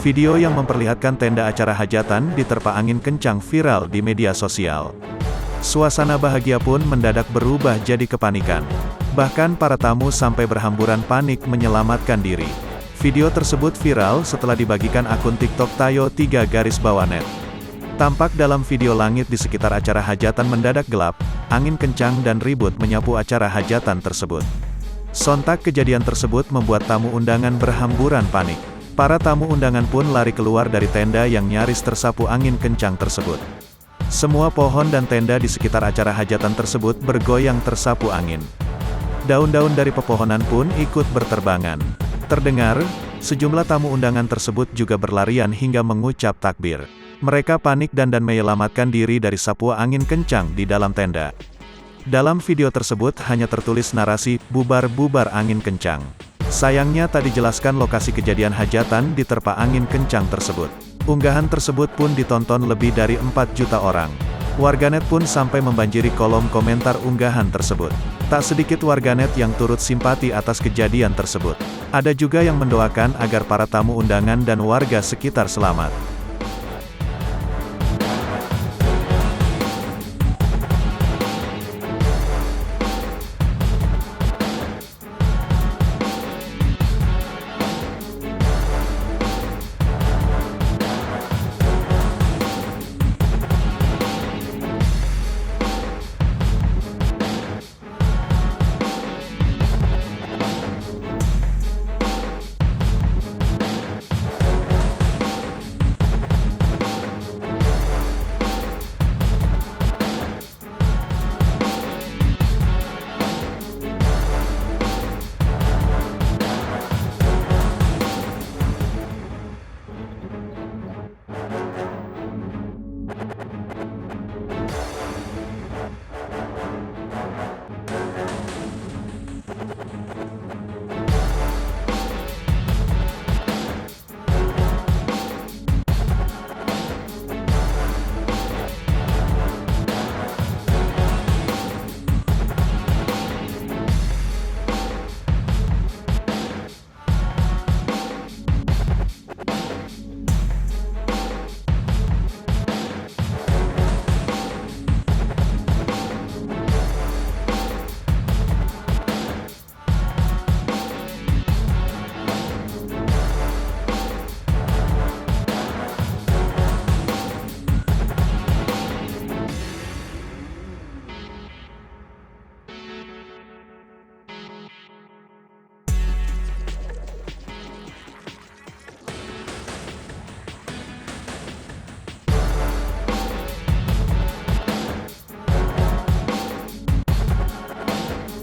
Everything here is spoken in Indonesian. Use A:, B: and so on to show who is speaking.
A: Video yang memperlihatkan tenda acara hajatan diterpa angin kencang viral di media sosial. Suasana bahagia pun mendadak berubah jadi kepanikan. Bahkan para tamu sampai berhamburan panik menyelamatkan diri. Video tersebut viral setelah dibagikan akun TikTok Tayo3_net. Tampak dalam video langit di sekitar acara hajatan mendadak gelap, angin kencang dan ribut menyapu acara hajatan tersebut. Sontak kejadian tersebut membuat tamu undangan berhamburan panik. Para tamu undangan pun lari keluar dari tenda yang nyaris tersapu angin kencang tersebut. Semua pohon dan tenda di sekitar acara hajatan tersebut bergoyang tersapu angin. Daun-daun dari pepohonan pun ikut berterbangan. Terdengar, sejumlah tamu undangan tersebut juga berlarian hingga mengucap takbir. Mereka panik dan menyelamatkan diri dari sapuan angin kencang di dalam tenda. Dalam video tersebut hanya tertulis narasi, "Bubar-bubar angin kencang." Sayangnya tak dijelaskan lokasi kejadian hajatan diterpa angin kencang tersebut. Unggahan tersebut pun ditonton lebih dari 4 juta orang. Warganet pun sampai membanjiri kolom komentar unggahan tersebut. Tak sedikit warganet yang turut simpati atas kejadian tersebut. Ada juga yang mendoakan agar para tamu undangan dan warga sekitar selamat.